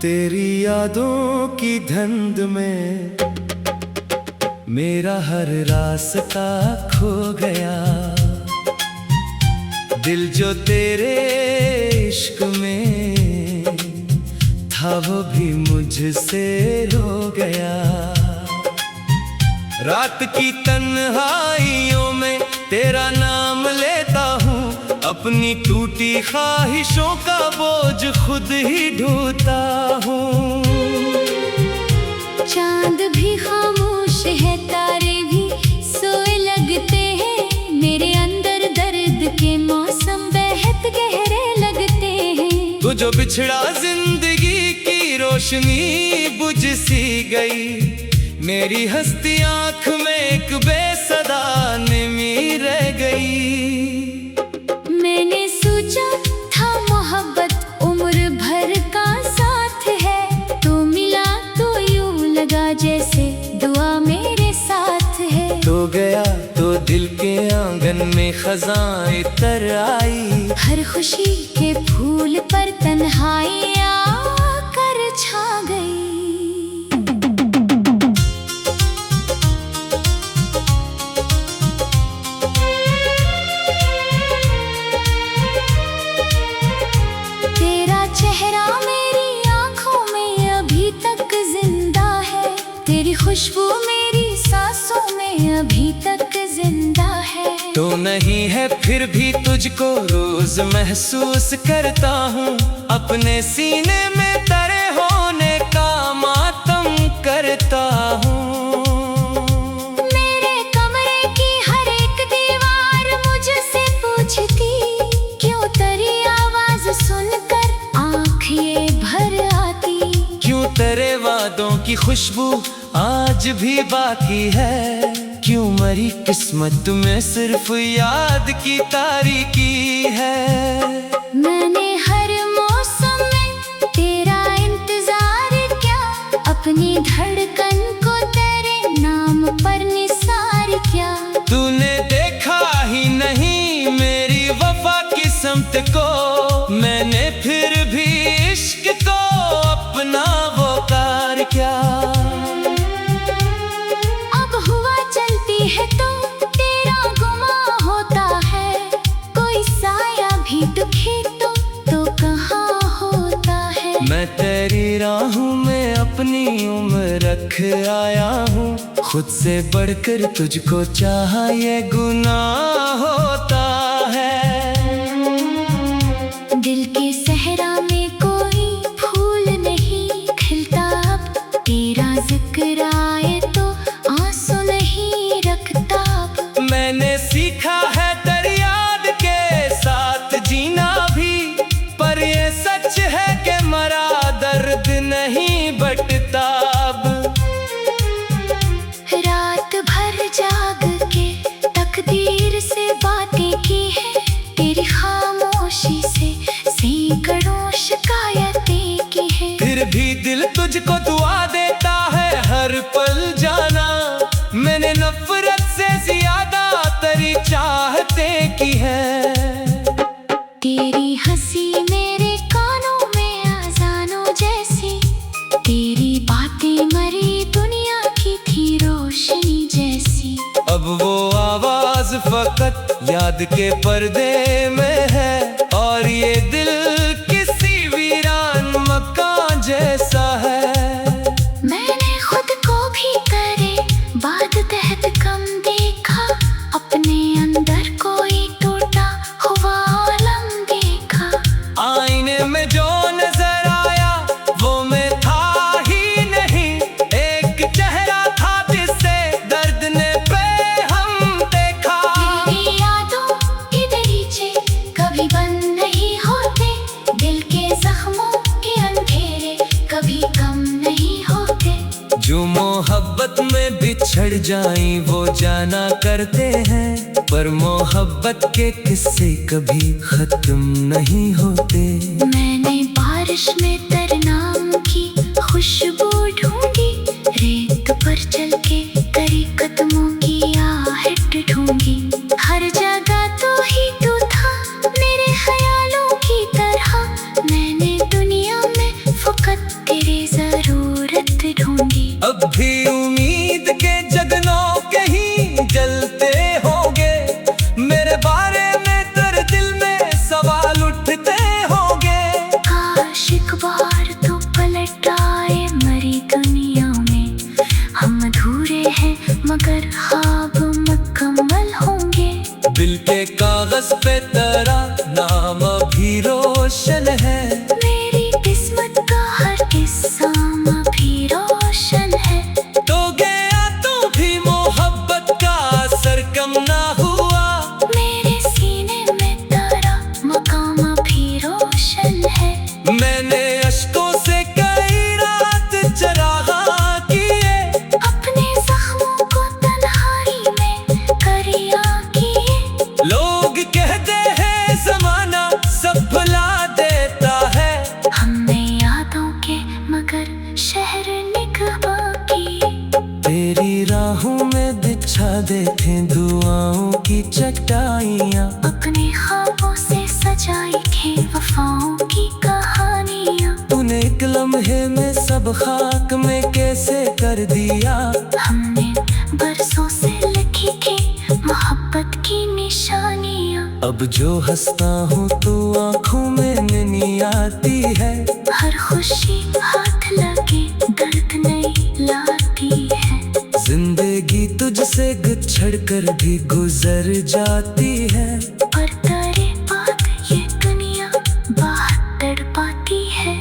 तेरी यादों की धुंध में मेरा हर रास्ता खो गया। दिल जो तेरे इश्क में था वो भी मुझसे रो गया। रात की तन्हाइयों में तेरा नाम लेता हूँ, अपनी टूटी ख्वाहिशों का बोझ खुद ही ढोता हूँ। चांद भी खामोश है, तारे भी सोए लगते हैं, मेरे अंदर दर्द के मौसम बेहद गहरे लगते हैं। तू जो बिछड़ा जिंदगी की रोशनी बुझ सी गई, मेरी हस्ती आँख में एक बेसदा निमी रह गई। मैंने सोचा था मोहब्बत उम्र भर का साथ है, तो मिला तो यूं लगा जैसे दुआ मेरे साथ है। तो गया तो दिल के आंगन में खजाएं तर आई, हर खुशी के फूल पर तन्हाई आकर छा गई। तेरा चेहरा मेरी आंखों में अभी तक जिंदा है, तेरी खुशबू मेरी सांसों में अभी तक जिंदा है। तो नहीं है फिर भी तुझको रोज महसूस करता हूँ, अपने सीने में तरे होने का मातम करता हूँ। मेरे कमरे की हर एक दीवार मुझसे पूछती, क्यों तेरी आवाज सुनकर आँख ये भर आती। क्यों तेरे वादों की खुशबू आज भी बाकी है, क्यों मरी किस्मत में सिर्फ याद की तारीकी है। मैंने हर मौसम में तेरा इंतजार किया, अपनी धड़कन को तेरे नाम पर निसार किया। तूने देखा ही नहीं मेरी वफा की समत को, मैंने फिर भी इश्क को अपना वो कार किया। अब हुआ चलती है तो तेरा गुमा होता है, कोई साया भी दुखे तो कहाँ होता है। मैं तेरी राहों में अपनी उम्र रख आया हूँ, खुद से बढ़कर तुझको चाहा ये गुनाह होता है। दिल के सहरा में कोई फूल नहीं खिलता, अब तेरा जिक्र आए तो आंसू नहीं रखता। अब मैंने सीखा है तेरी याद के साथ जीना भी, पर ये सच है कि मरा दर्द नहीं बटता। अब रात भर जाग के तकदीर से बातें की है, तेरी खामोशी से सैकड़ों शिकायतें की है। फिर भी दिल तुझको दुआ देता है हर पल जाना, मैंने नफरत से ज्यादा तेरी चाहते की है। तेरी हंसी मेरे कानों में अज़ानों जैसी, तेरी बातें मरी दुनिया की थी रोशनी जैसी। अब वो आवाज फकत याद के पर्दे में है, और ये दिल किसी वीरान मकान जैसा है। मैंने खुद को भी तेरे बाद तहत कम देखा, अपने अंदर कोई टूटा हुआ आलम देखा। आईने में जो नजर आया वो मैं था ही नहीं, एक चेहरा था जिससे दर्द ने बेहम देखा। तेरी यादों के दरीचे कभी बंद नहीं होते, दिल के जख्मों के अंधेरे कभी कम नहीं होते। जो मोहब्बत में बिछड़ जाएं वो जाना करते हैं, पर मोहब्बत के किस्से कभी खत्म नहीं होते। मैंने बारिश में तेरे नाम की खुशबू ढूंढी, रेत पर चल के तेरे कदमों की आहट ढूंढी। हर जगह तो ही तू था मेरे ख्यालों की तरह, मैंने दुनिया में फकत ख्वाब मुकम्मल होंगे। दिल के कागज पे तेरा नाम अभी रोशन है। मेरी किस्मत का हर किस्सा अभी रोशन है। तो गया तो भी मोहब्बत का असर कम ना हुआ। मेरे सीने में तेरा मकाम अभी रोशन है। मैंने अश्कों से कई रात चरागा किए। अपने जख्मों को तन्हाई में करिया किए। लोग कहते हैं जमाना सब भुला देता है। हमने यादों के मगर शहर निगहबा किए। तेरी राहों में बिछा देते दुआओं की चटाइयाँ। अपने ख्वाबों से सजाई थे वफाओं की कहानियाँ। तूने एक लम्हे में सब खाक में कैसे कर दिया। हमने बरसों से लिखी थी मोहब्बत की निशानियाँ। अब जो हंसता हूँ तो आँखों में नमी आती है। हर खुशी हाथ लगे दर्द नहीं लाती है। जिंदगी तुझसे गुजर कर भी गुजर जाती है। पर तेरे बाद ये दुनिया बहुत तड़पाती है।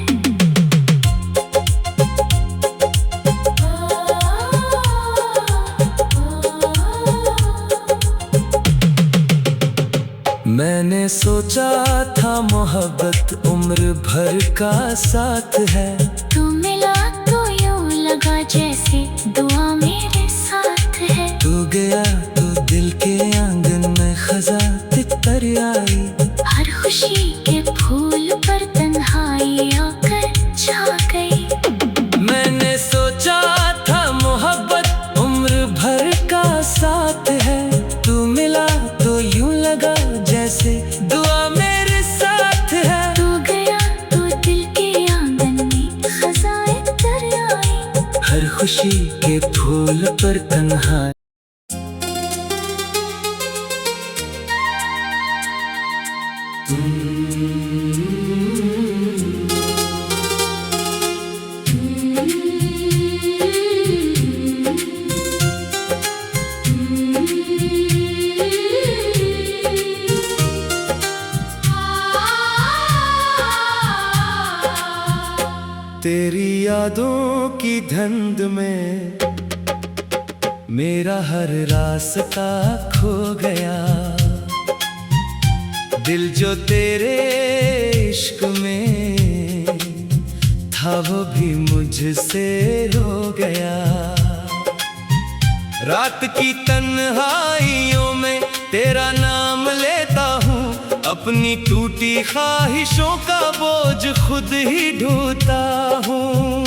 मैंने सोचा था मोहब्बत उम्र भर का साथ है। तू मिला तो यूं लगा जैसे दुआ मेरे साथ है। तू गया तो दिल के आंगन में खजा तितर आई। हर खुशी के फूल पर तन्हाई आकर छा गई। मैंने सोचा था मोहब्बत उम्र भर का साथ है। तू मिला तो यूं लगा जैसे दुआ मेरे साथ है। तू गया तो दिल के आंगन में खजाए तर आई। हर खुशी के फूल पर तन्हाई। तेरी यादों की धुंध में मेरा हर रास्ता खो गया। दिल जो तेरे इश्क में था वो भी मुझसे हो गया। रात की तन्हाइयों में तेरा नाम लेता हूँ। अपनी टूटी ख्वाहिशों का बोझ खुद ही ढोता हूँ।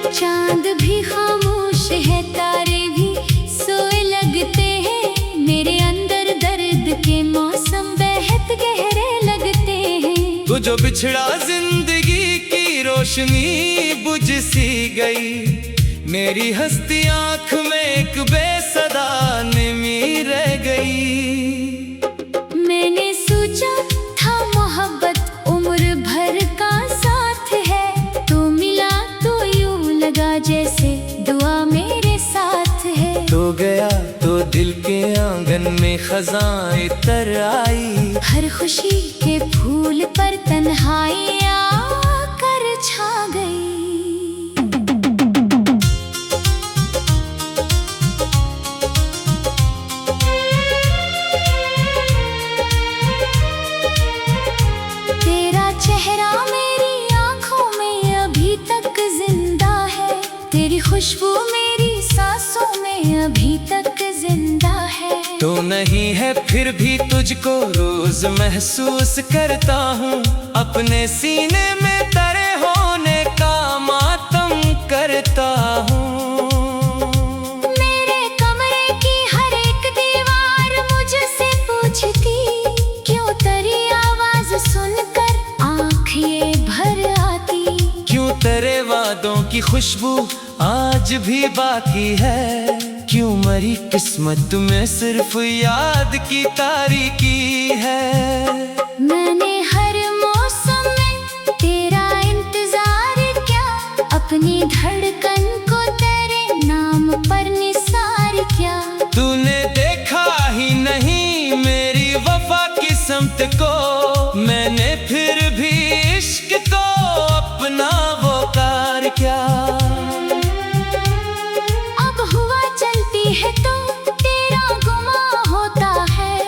चांद भी खामोश है तारे भी सोए लगते हैं। मेरे अंदर दर्द के मौसम बेहद गहरे लगते हैं। तू जो बिछड़ा जिंदगी की रोशनी बुझ सी गई। मेरी हस्ती आँख में एक बेसदा नमी रह गई। मैंने सोचा था मोहब्बत उम्र भर का साथ है। तू मिला तो यूं लगा जैसे दुआ मेरे साथ है। तो गया तो दिल के आंगन में खजाएं तर आई। हर खुशी के फूल पर तन्हाई आकर छा गई। तेरा चेहरा मेरी आंखों में अभी तक जिंदा है। तेरी खुशबू मेरी सांसों में अभी तक जिंदा है। तो नहीं है फिर भी तुझको रोज महसूस करता हूँ। अपने सीने में तेरे होने का मातम करता हूँ। मेरे कमरे की हर एक दीवार मुझसे पूछती क्यों तेरी आवाज सुनकर आँख ये भर आती। क्यों तेरे वादों की खुशबू आज भी बाकी है। क्यों मरी किस्मत में सिर्फ याद की तारीकी है। मैंने हर मौसम में तेरा इंतजार किया। अपनी धड़कन को तेरे नाम पर निसार मुझको, मैंने फिर भी इश्क को अपना वो कार क्या। अब हुआ चलती है तो तेरा गुमा होता है,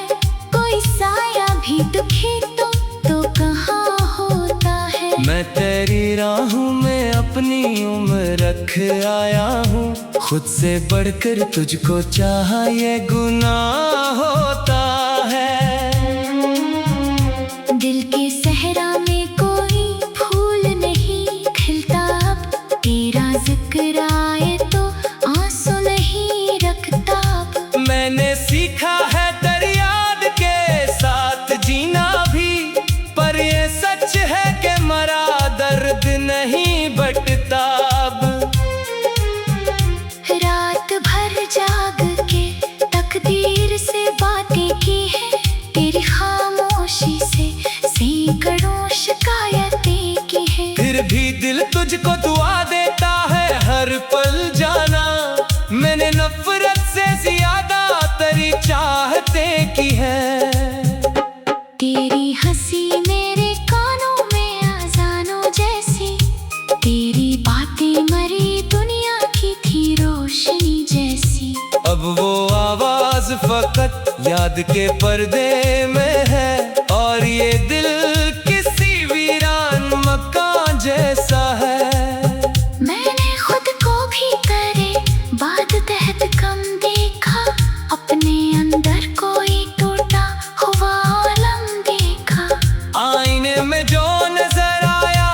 कोई साया भी दुखे तो कहाँ होता है। मैं तेरी राहों में अपनी उम्र रख आया हूँ, खुद से बढ़कर तुझको चाहा ये गुनाह होता है। दिल के सहरा में कोई फूल नहीं खिलता, अब तेरा जिक्र आए तो आंसू नहीं रखता। मैंने सीखा है दरियाद के साथ जीना भी, पर ये सच है कि मरा दर्द नहीं बटता अब। रात भर जाग के तकदीर से बातें की है, तेरी खामोशी से सैकड़ों शिकायतें की है। फिर भी दिल तुझको दुआ देता है हर पल जाना, मैंने नफरत से ज्यादा तेरी चाहते की है। तेरी हंसी मेरे कानों में अज़ानों जैसी, तेरी बातें मरी दुनिया की थी रोशनी जैसी। अब वो आवाज फकत याद के पर्दे में है, और ये दिल किसी वीरान मकान जैसा है। मैंने खुद को भी तेरे बाद तहत कम देखा, अपने अंदर कोई टूटा हुआ आलम देखा। आईने में जो नजर आया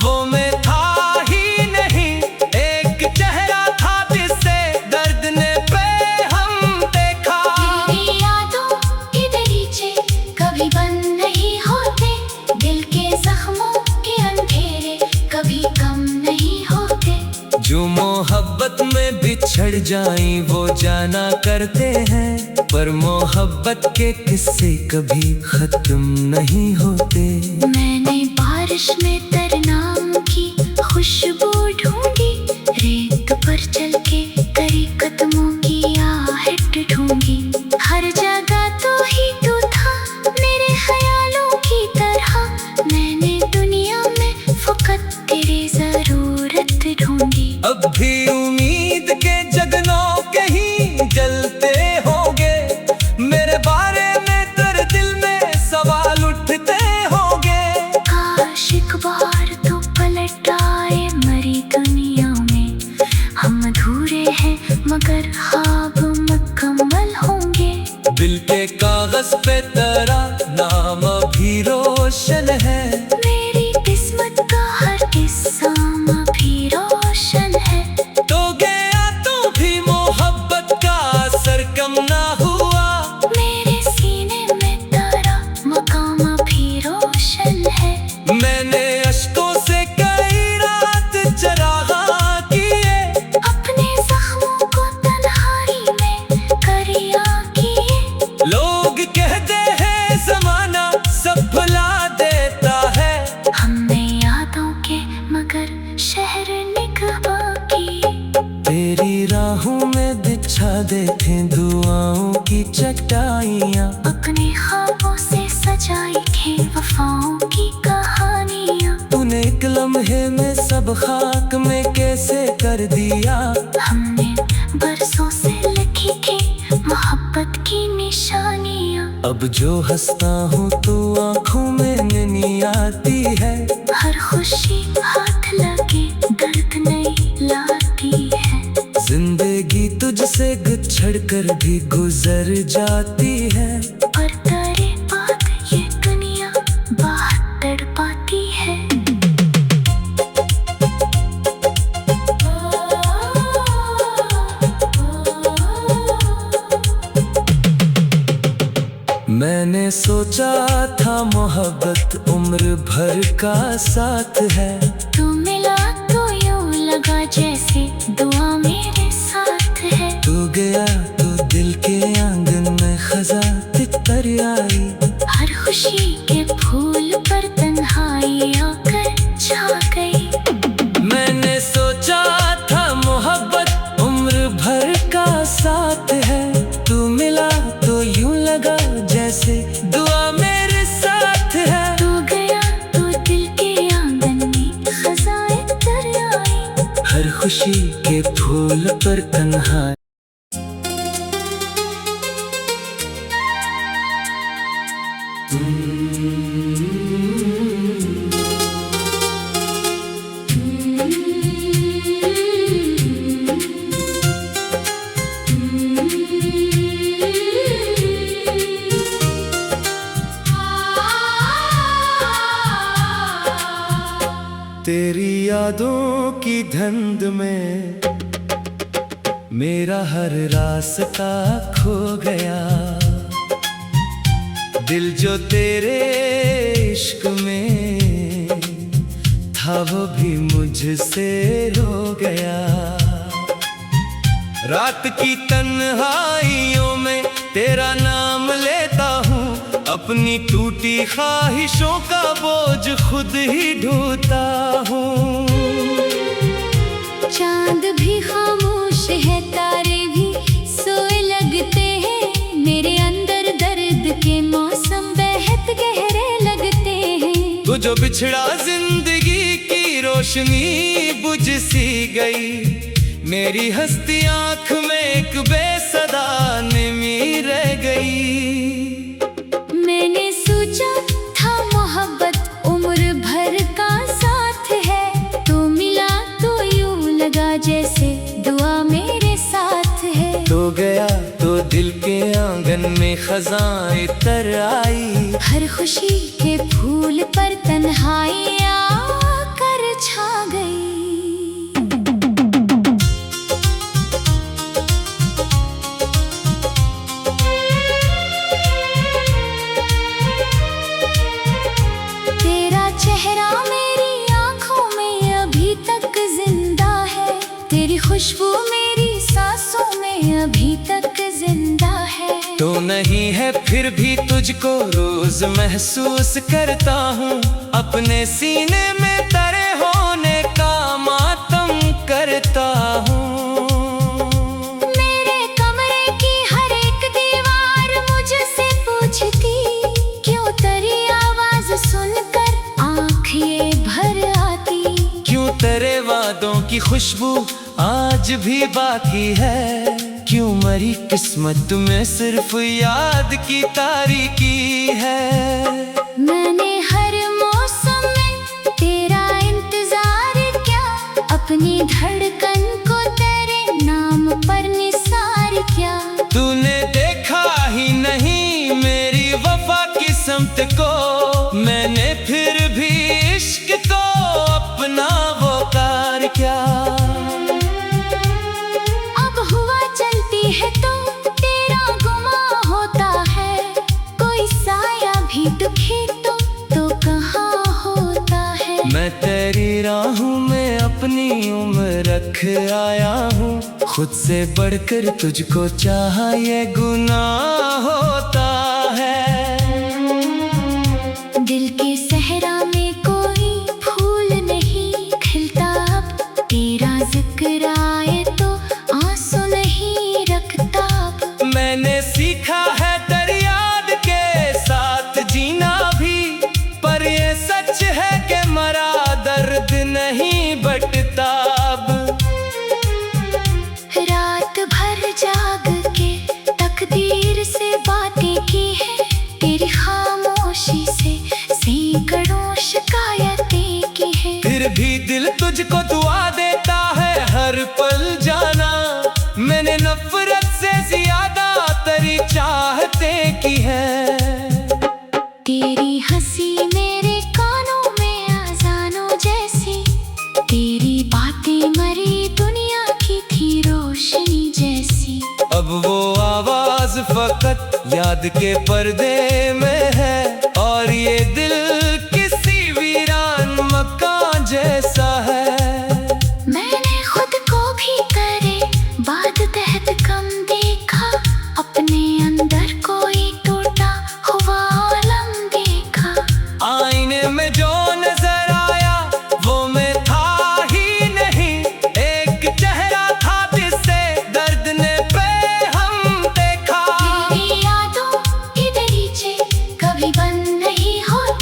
वो मैं था ही नहीं, एक चेहरा था जिससे दर्द ने बेहम देखा। तेरी यादों के दरीचे कभी बंद नहीं होते, दिल के जख्मों के अंधेरे कभी कम नहीं होते। जो मोहब्बत में बिछड़ जाएं वो जाना करते हैं, पर मोहब्बत के किस्से कभी खत्म नहीं होते। मैंने बारिश में तरनाम की खुशबू ढूंढी, रेत पर चल के करी कदमों की आहट ढूंढी। हर जगह तो ही तू था मेरे ख्यालों की तरह, मैंने दुनिया में फकत तेरी जरूरत ढूंढी। अब भी उम्मीद के जगनों के ही जलते होंगे, मेरे बारे में तेरे दिल में सवाल उठते होंगे। काश एक बार तो पलट आए मरी दुनिया में, हम अधूरे हैं मगर ख्वाब मुकम्मल होंगे। दिल के कागज पे तेरा नाम भी रोशन है, मेरी किस्मत का हर किस्सा भी रोशन है। तो गया तो भी मोहब्बत का असर कम ना हुआ, मेरे सीने में तेरा मकाम भी रोशन है। मैंने अश्कों से कई रात चरागा किए, अपने जख्मों को तन्हाई में करिया किए। लोग कहते हैं जमाना सब भुला देता है, हमने यादों के मगर शहर निगहबा की। तेरी राहों में बिछा देते दुआओं की चटाइयाँ, अपने ख्वाबों से सजाई थे वफाओं की कहानियाँ। तूने एक लम्हे में सब खाक में कैसे कर दिया। हमने बरसों से लिखी थी मोहब्बत की निशानियाँ। अब जो हंसता हूँ तो आँखों में नमी आती है, हर खुशी हाथ लगे दर्द नहीं लाती है। जिंदगी तुझसे गुजर कर भी गुजर जाती है, पर तेरे बाद ये दुनिया बाहर तड़पाती है। मैंने सोचा था मोहब्बत उम्र भर का साथ है, तू मिला तो यूं लगा जैसे दुआ मेरे साथ है। तू गया तो दिल के आंगन में खजा तितर आई, हर खुशी के फूल पर तन्हाई आकर छा गई। मैंने सोचा था मोहब्बत उम्र भर का साथ है, तू मिला तो यूं लगा जैसे दुआ मेरे साथ खुशी के फूल पर तन्हाई। तेरी यादों की धुंध में मेरा हर रास्ता खो गया। दिल जो तेरे इश्क में था वो भी मुझसे हो गया। रात की तन्हाइयों में तेरा नाम लेता हूँ, अपनी टूटी ख्वाहिशों का बोझ खुद ही ढोता हूँ। चांद भी खामोश है, तारे भी सोए लगते हैं, मेरे अंदर दर्द के मौसम बेहद गहरे लगते हैं। तू जो बिछड़ा जिंदगी की रोशनी बुझ सी गई, मेरी हस्ती आँख में एक बेसदा निमी रह गई। मैंने सोचा था मोहब्बत उम्र भर का साथ है, तो मिला तो यूं लगा जैसे दुआ मेरे साथ है। तो गया तो दिल के आंगन में खजाएं तर आई, हर खुशी के फूल पर तन्हाई आकर छा गई। तेरा चेहरा मेरी आंखों में अभी तक जिंदा है, तेरी खुशबू मेरी सांसों में अभी तक जिंदा है। तो नहीं है फिर भी तुझको रोज महसूस करता हूँ, अपने सीने में तेरे होने का मातम करता हूँ। मेरे कमरे की हर एक दीवार मुझसे पूछती, क्यों तेरी आवाज सुनकर आँख ये भर आती। क्यों तेरे वादों की खुशबू आज भी बाकी है, क्यों मरी किस्मत में सिर्फ याद की तारीकी है। मैंने हर मौसम में तेरा इंतजार किया, अपनी धड़कन को तेरे नाम पर निसार किया। तूने देखा ही नहीं मेरी वफा की समत को, मैंने फिर भी इश्क को अपना वो कार किया। अब हुआ चलती है तो तेरा गुमा होता है, कोई साया भी दुखी तो कहाँ होता है। मैं तेरी राहों में अपनी उम्र रख आया हूँ, खुद से बढ़कर तुझको चाहा ये गुनाह होता है। दिल के सहरा में कोई फूल नहीं खिलता, अब तेरा जिक्र आए तो आंसू नहीं रखता। मैंने सीखा है दरियाद के साथ जीना भी, पर ये सच है कि मरा दर्द नहीं बटता अब। रात भर जाग के तकदीर से बातें की है, तेरी खामोशी से सैकड़ों शिकायतें की है। फिर भी दिल तुझको दुआ देता है हर पल जाना, मैंने नफरत से ज्यादा तेरी चाहते की है। तेरी हंसी मेरे कानों में अज़ानों जैसी, तेरी बातें मरी दुनिया की थी रोशनी जैसी। अब वो आवाज फकत याद के पर्दे में है, और ये दिल किसी वीरान मकान जैसा है। मैंने खुद को भी करे बाद तहत कम देखा, अपने अंदर कोई टूटा हुआ आलम देखा। आईने में जो नजर आया वो मैं था ही नहीं, एक चेहरा था जिससे दर्द ने बेहम देखा। तेरी यादों की दरीचे कभी बंद नहीं होते,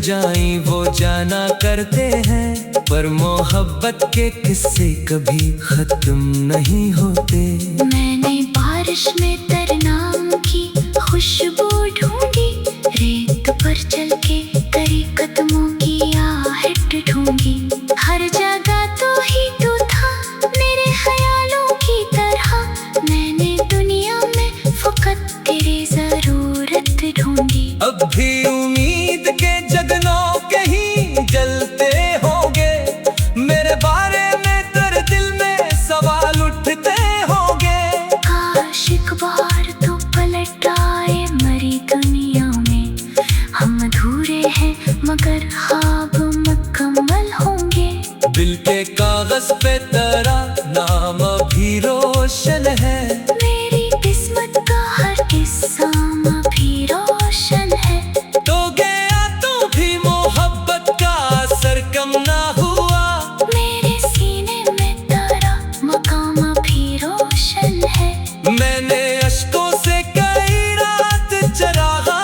जाएं वो जाना करते हैं, पर मोहब्बत के किस्से कभी खत्म नहीं होते। मैंने बारिश में तरनाम की खुशबू ढूंढी, रेत पर चल के करी कदमों की आहट ढूंढी। हर जगह तो ही तू था मेरे ख्यालों की तरह, मैंने दुनिया में फकत तेरी जरूरत ढूंढी। अब भी उम्मीद के जगनों के ही जलते होंगे, मेरे बारे में तेरे दिल में सवाल उठते होंगे। काश एक बार तो पलट आए मरी दुनिया में, हम अधूरे हैं मगर ख्वाब मुकम्मल होंगे। दिल के कागज पे तेरा नाम अभी रोशन है, मेरी किस्मत का हर किस्सा भी रोशन है। तो गया तो भी मोहब्बत का असर कम ना हुआ, मेरे सीने में तेरा मकाम भी रोशन है। मैंने अश्कों से कई रात चरागा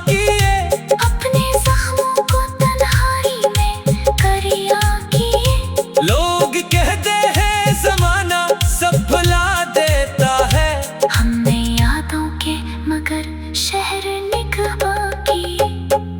किए, अपने जख्मों को तन्हाई में करिया किए। लोग कहते हैं जमाना सब भुला देता है, हमने यादों के मगर शहर निगहबां की।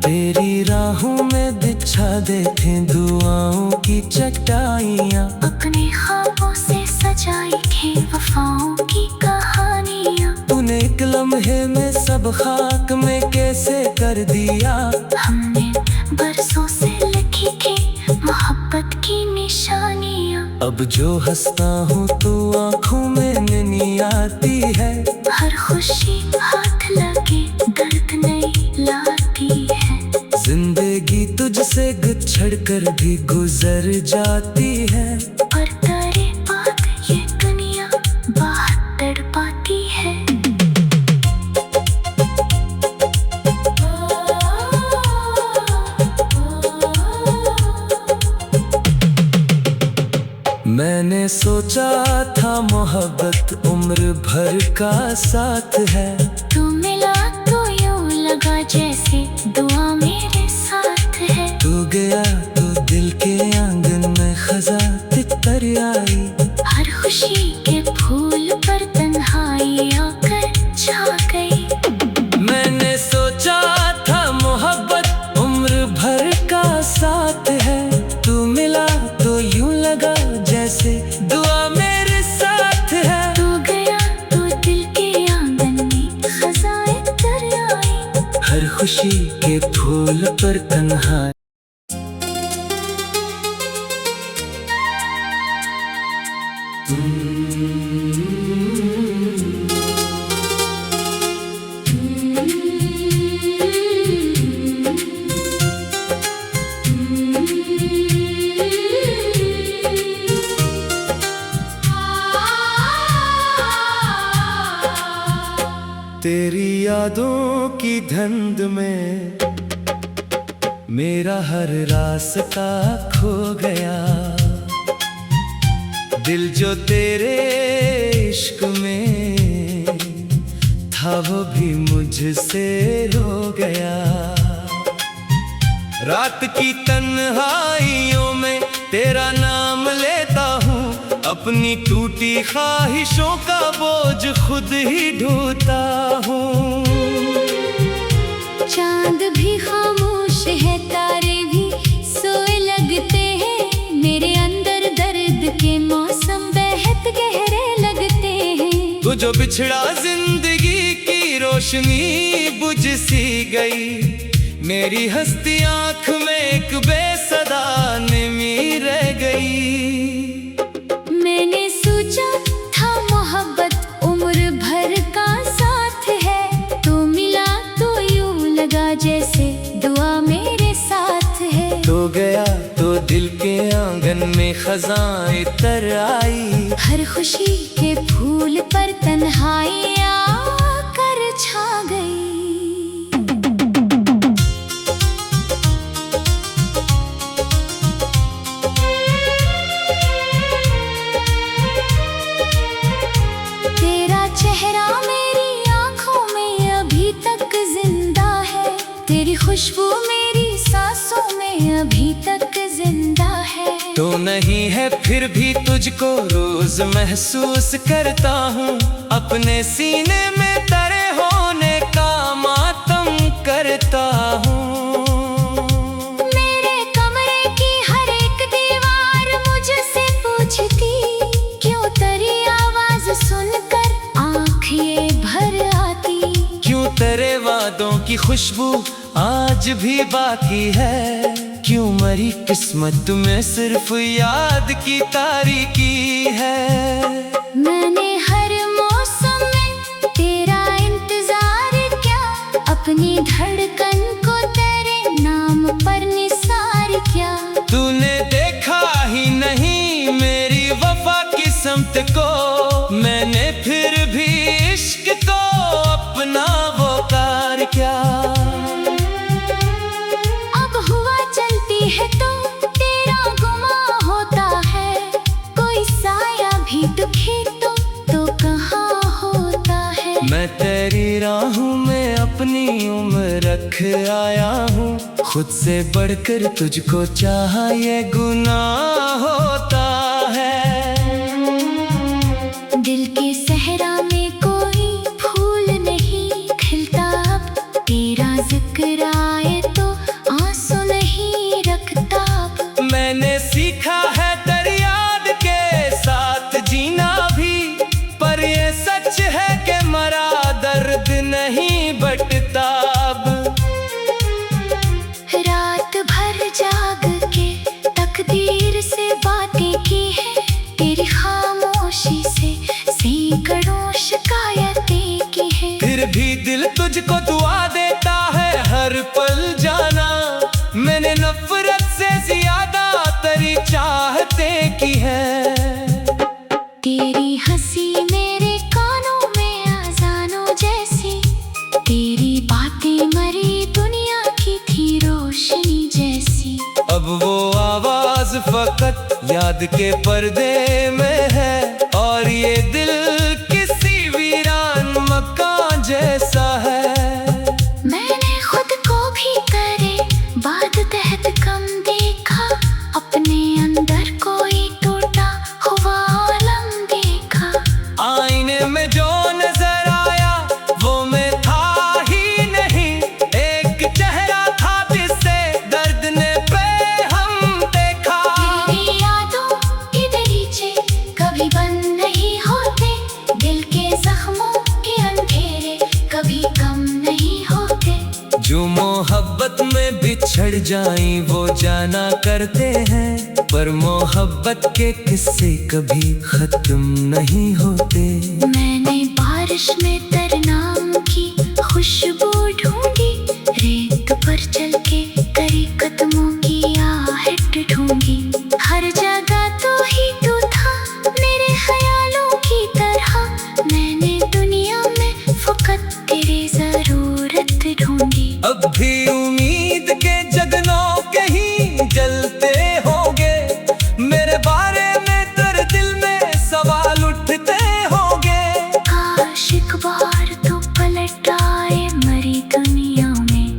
तेरी राहों में बिछा देते दुआओं की चटाइयाँ, अपने ख्वाबों से सजाई थे वफाओं की कहानियाँ। तूने एक लम्हे में सब खाक में कैसे कर दिया। हमने बरसों से लिखी थी मोहब्बत की निशानियाँ। अब जो हंसता हूँ तो आँखों में नमी आती है, हर खुशी हाथ लगे दर्द नहीं लाती है। जिंदगी तुझसे गुजर कर भी गुजर जाती है, पर तेरे बाद ये दुनिया बहुत तड़पाती है। मैंने सोचा था मोहब्बत उम्र भर का साथ है, तू मिला तो यूं लगा जैसे दुआ मेरे साथ है। तू गया तो दिल के आंगन में खजा तितर आई, हर खुशी के फूल पर तन्हाई आकर छा गई। मैंने सोचा था मोहब्बत उम्र भर का साथ है, तू मिला तो यूं लगा जैसे दुआ मेरे साथ है। तू गया तो दिल के आंगन में खजाएं तर आई, हर खुशी के फूल पर तन्हाई। तेरी यादों की धुंध में मेरा हर रास्ता खो गया, दिल जो तेरे इश्क में था वो भी मुझसे रो गया। रात की तन्हाइयों में तेरा नाम लेता हूँ, अपनी टूटी ख्वाहिशों का बोझ खुद ही ढोता हूँ। चांद भी खामोश है, तारे भी सोए लगते हैं, मेरे अंदर दर्द के मौसम बेहद गहरे लगते हैं। तू जो बिछड़ा जिंदगी की रोशनी बुझ सी गई, मेरी हस्ती आँख में एक बेसदा नमी रह गई। मैंने सोचा था मोहब्बत उम्र भर का साथ है, तू मिला तो यूं लगा जैसे दुआ मेरे साथ है। तो गया तो दिल के आंगन में खजाएं तर आई, हर खुशी के फूल पर तन्हाई आकर छा गई। तेरा चेहरा मेरी आंखों में अभी तक जिंदा है, तेरी खुशबू मेरी सांसों में अभी तक जिंदा है। तो नहीं है फिर भी तुझको रोज महसूस करता हूँ, अपने सीने में तेरे होने का मातम करता हूँ। मेरे कमरे की हर एक दीवार मुझसे पूछती, क्यों तेरी आवाज सुनकर आँख ये भर आती। क्यों तेरे वादों की खुशबू आज भी बाकी है, क्यों मरी किस्मत में सिर्फ याद की तारीकी है। मैंने हर मौसम में तेरा इंतजार किया, अपनी धड़कन को तेरे नाम पर निसार किया। तूने देखा ही नहीं मेरी वफा की समत को, मैंने फिर भी इश्क को अपना वो कार क्या। अब हुआ चलती है तो तेरा गुमा होता है, कोई साया भी दुखे तो कहाँ होता है। मैं तेरी राहों में अपनी उम्र रख आया हूँ, खुद से बढ़कर तुझको चाहा ये गुनाह होता है। दिल के सहरा में कोई फूल नहीं खिलता, अब तेरा जिक्र आए तो आंसू नहीं रखता। मैंने सीखा है तेरी याद के साथ जीना भी, पर ये सच है कि मरा दर्द नहीं बटता अब। रात भर जाग के तकदीर से बातें की है, तेरी खामोशी से सैकड़ों शिकायतें की है। फिर भी दिल तुझको दुआ देता है हर पल जाना, मैंने नफरत से ज्यादा तेरी चाहते की है। तेरी हंसी मेरे कानों में अज़ानों जैसी, तेरी बातें मरी दुनिया की थी रोशनी जैसी। अब वो आवाज फकत याद के पर्दे में है, और ये दिल किसी वीरान मकान जैसा है। मैंने खुद को भी तेरे बाद तहत कम देखा, अपने अंदर कोई टूटा हुआ आलम देखा। आईने में जो नजर आया वो मैं था ही नहीं, एक चेहरा था जिससे दर्द ने बेहम देखा। तेरी यादों के दरीचे कभी बंद नहीं होते, दिल के जख्मों के अंधेरे कभी कम नहीं होते। जो मोहब्बत में बिछड़ जाएं वो जाना करते हैं, पर मोहब्बत के किस्से कभी खत्म नहीं होते। मैंने बारिश में तेरे नाम की खुशबू ढूंढी, रेत पर चल के तेरे कदमों की आहट ढूंढी। हर जगह तो ही तू था मेरे ख्यालों की तरह, मैंने दुनिया में फकत तेरी जरूरत ढूंढी। अब भी उम्मीद के जगनों के ही जलते होंगे, मेरे बारे में तेरे दिल में सवाल उठते होंगे। काश एक बार तो पलट आए मरी दुनिया में,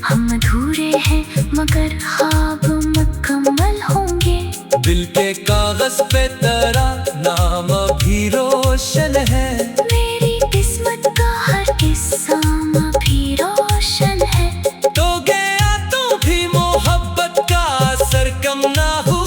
हम अधूरे हैं मगर ख्वाब मुकम्मल होंगे। दिल के कागज पे तेरा नाम अभी रोशन है, मेरी किस्मत का हर किस्सा भी रोशन है। तो गया तू भी मोहब्बत का असर कम ना हुआ।